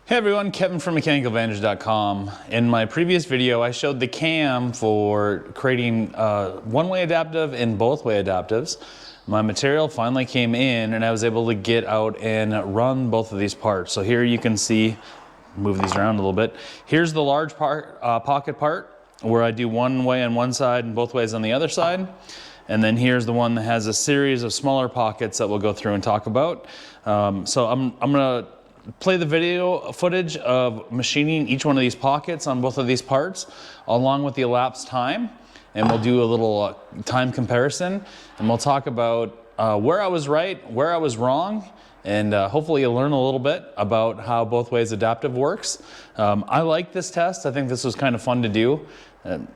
Hey everyone, Kevin from MechanicalAdvantage.com. In my previous video, I showed the cam for creating one-way adaptive and both-way adaptives. My material finally came in and I was able to get out and run both of these parts. So here you can see, move these around a little bit. Here's the large part, pocket part, where I do one way on one side and both ways on the other side. And then here's the one that has a series of smaller pockets that we'll go through and talk about. So I'm gonna play the video footage of machining each one of these pockets on both of these parts, along with the elapsed time. And we'll do a little time comparison. And we'll talk about where I was right, where I was wrong, and hopefully you'll learn a little bit about how both ways adaptive works. I like this test. I think this was kind of fun to do.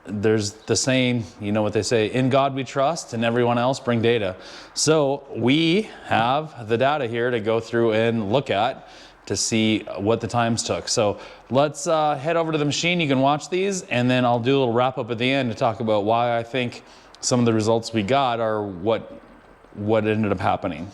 There's the saying, you know what they say, in God we trust and everyone else bring data. So we have the data here to go through and look at to see what the times took. So let's head over to the machine. You can watch these and then I'll do a little wrap up at the end to talk about why I think some of the results we got are what ended up happening.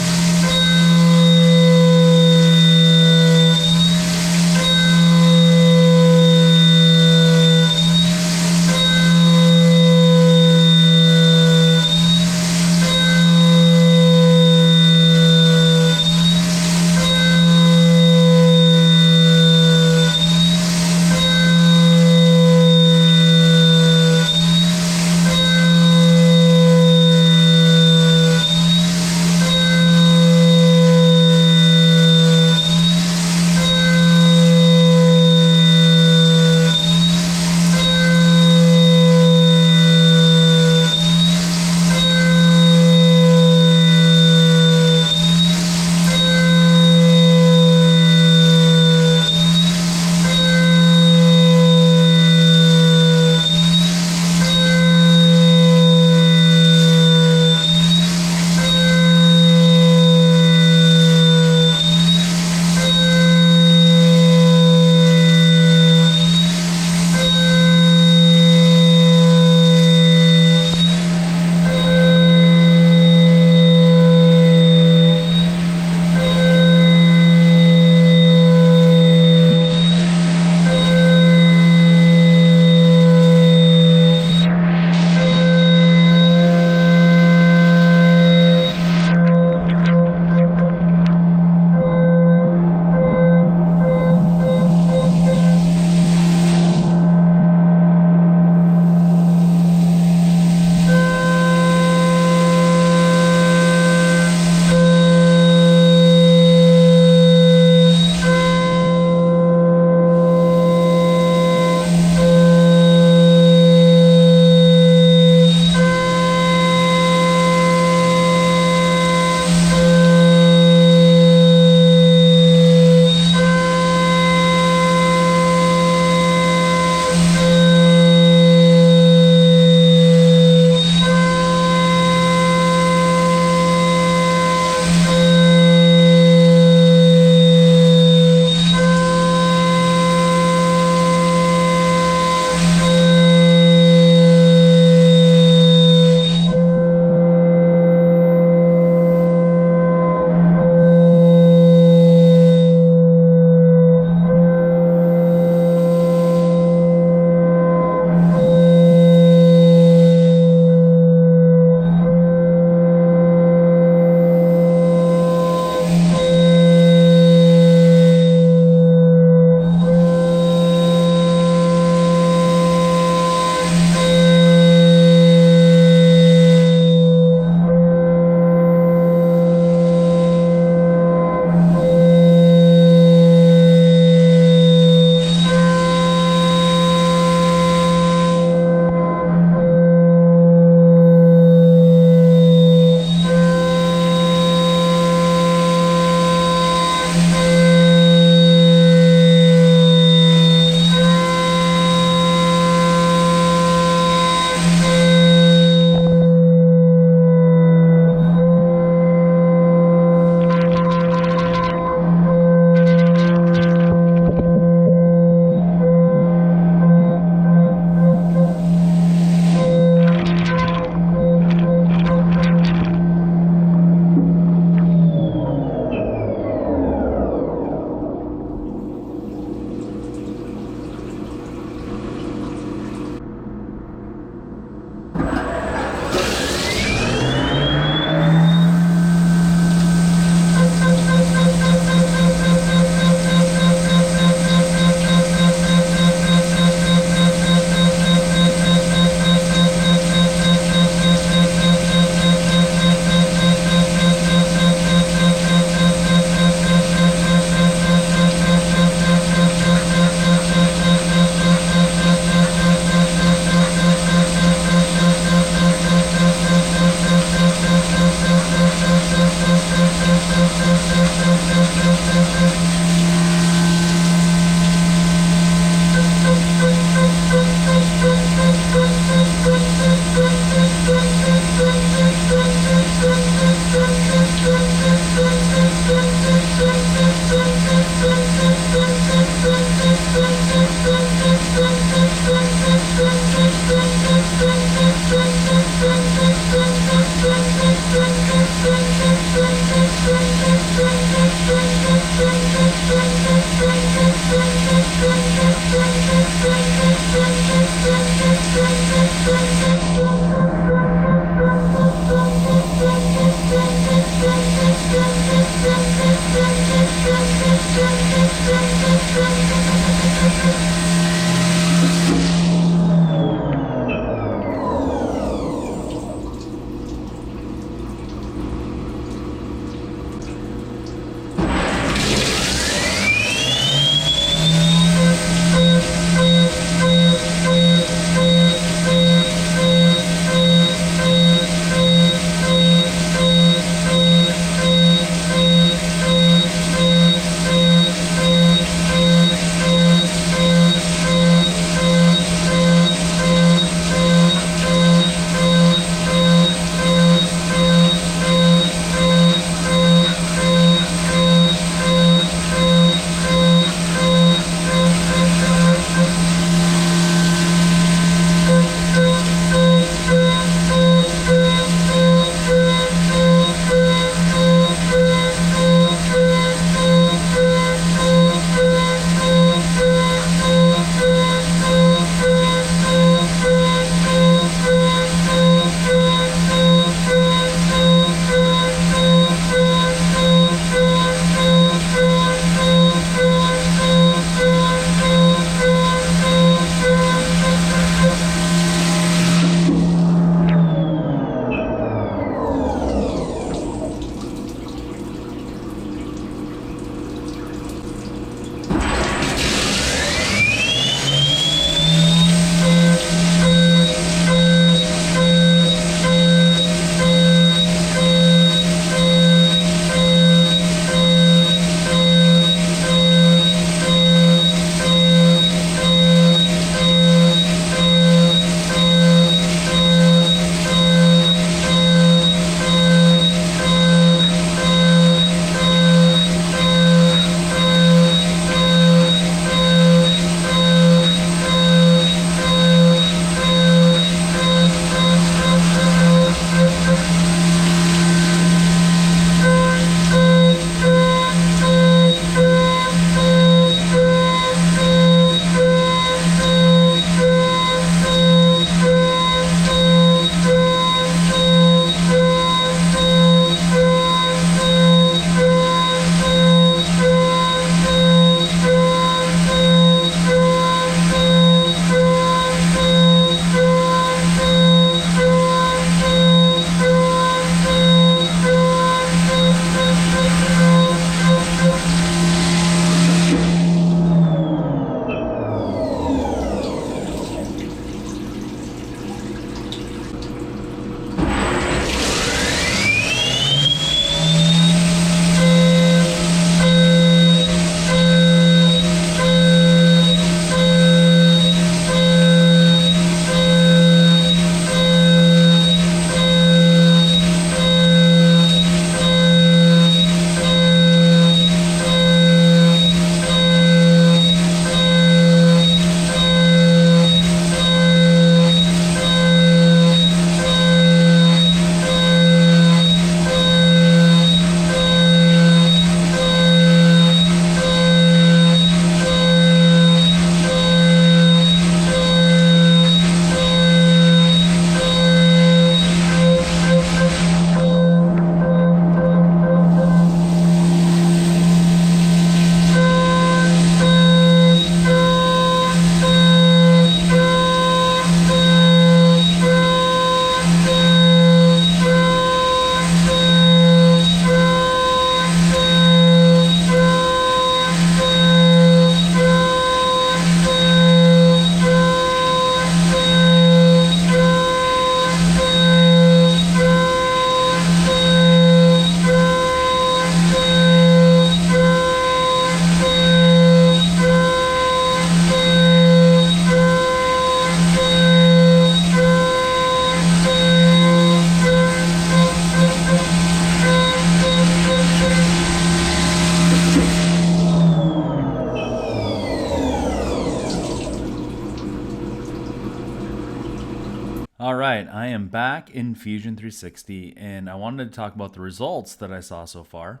I am back in Fusion 360 and I wanted to talk about the results that I saw so far.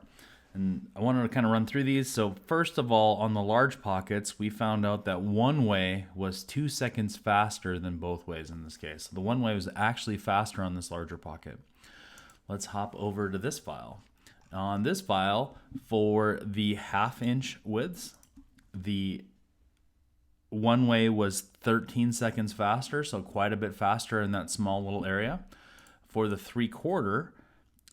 And I wanted to kind of run through these. So first of all, on the large pockets, we found out that one way was 2 seconds faster than both ways in this case. So the one way was actually faster on this larger pocket. Let's hop over to this file. On this file, for the 1/2 inch widths, the one way was 13 seconds faster, so quite a bit faster in that small little area. For the 3/4,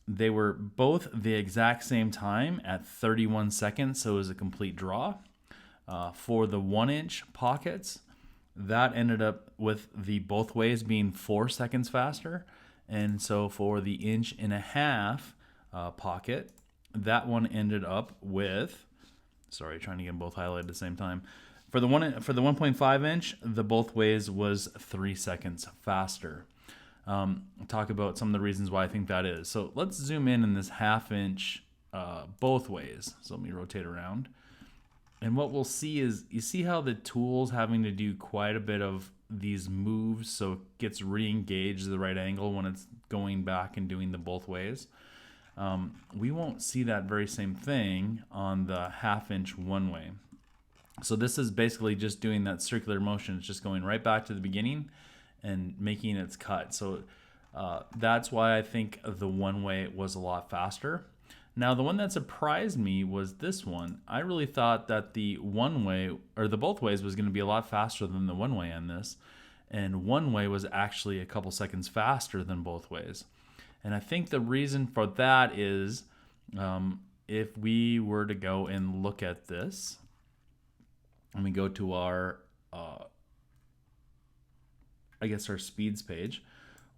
they were both the exact same time at 31 seconds, so it was a complete draw. For the 1 inch pockets, that ended up with the both ways being 4 seconds faster. And so for the 1.5 inch pocket, that one ended up with, sorry, trying to get them both highlighted at the same time. For the 1.5 inch, the both ways was 3 seconds faster. Talk about some of the reasons why I think that is. So let's zoom in this 1/2 inch both ways. So let me rotate around. And what we'll see is, you see how the tool's having to do quite a bit of these moves so it gets re-engaged at the right angle when it's going back and doing the both ways. We won't see that very same thing on the 1/2 inch one way. So this is basically just doing that circular motion. It's just going right back to the beginning and making its cut. So that's why I think the one way was a lot faster. Now, the one that surprised me was this one. I really thought that the one way, or the both ways, was going to be a lot faster than the one way on this. And one way was actually a couple seconds faster than both ways. And I think the reason for that is if we were to go and look at this, and we go to our, I guess our speeds page,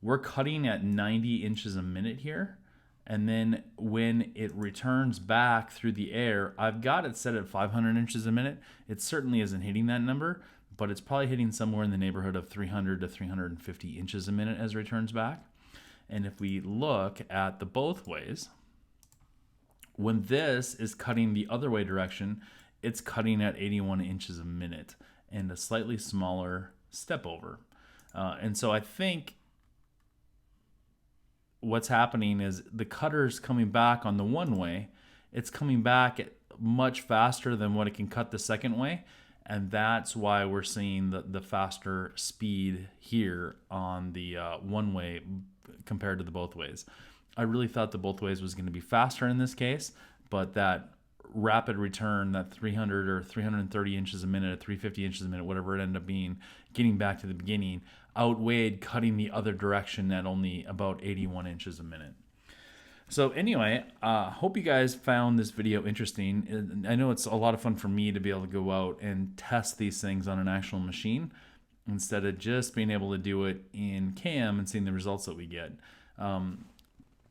we're cutting at 90 inches a minute here. And then when it returns back through the air, I've got it set at 500 inches a minute. It certainly isn't hitting that number, but it's probably hitting somewhere in the neighborhood of 300 to 350 inches a minute as it returns back. And if we look at the both ways, when this is cutting the other way direction, it's cutting at 81 inches a minute and a slightly smaller step over. And so I think what's happening is the cutter's coming back on the one way. It's coming back at much faster than what it can cut the second way. And that's why we're seeing the faster speed here on the one way compared to the both ways. I really thought the both ways was going to be faster in this case, but that rapid return, that 300 or 330 inches a minute, 350 inches a minute, whatever it ended up being, getting back to the beginning, outweighed cutting the other direction at only about 81 inches a minute. So anyway, hope you guys found this video interesting. I know it's a lot of fun for me to be able to go out and test these things on an actual machine instead of just being able to do it in CAM and seeing the results that we get.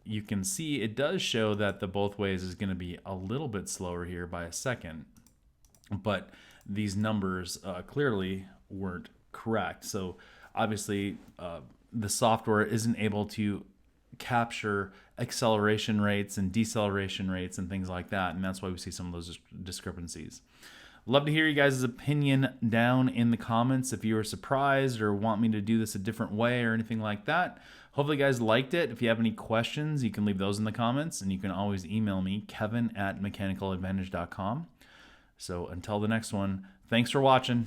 You can see it does show that the both ways is going to be a little bit slower here by a second, but these numbers clearly weren't correct. So obviously the software isn't able to capture acceleration rates and deceleration rates and things like that, and that's why we see some of those discrepancies. Love to hear you guys' opinion down in the comments if you were surprised or want me to do this a different way or anything like that. Hopefully you guys liked it. If you have any questions, you can leave those in the comments, and you can always email me, kevin@mechanicaladvantage.com. So until the next one, thanks for watching.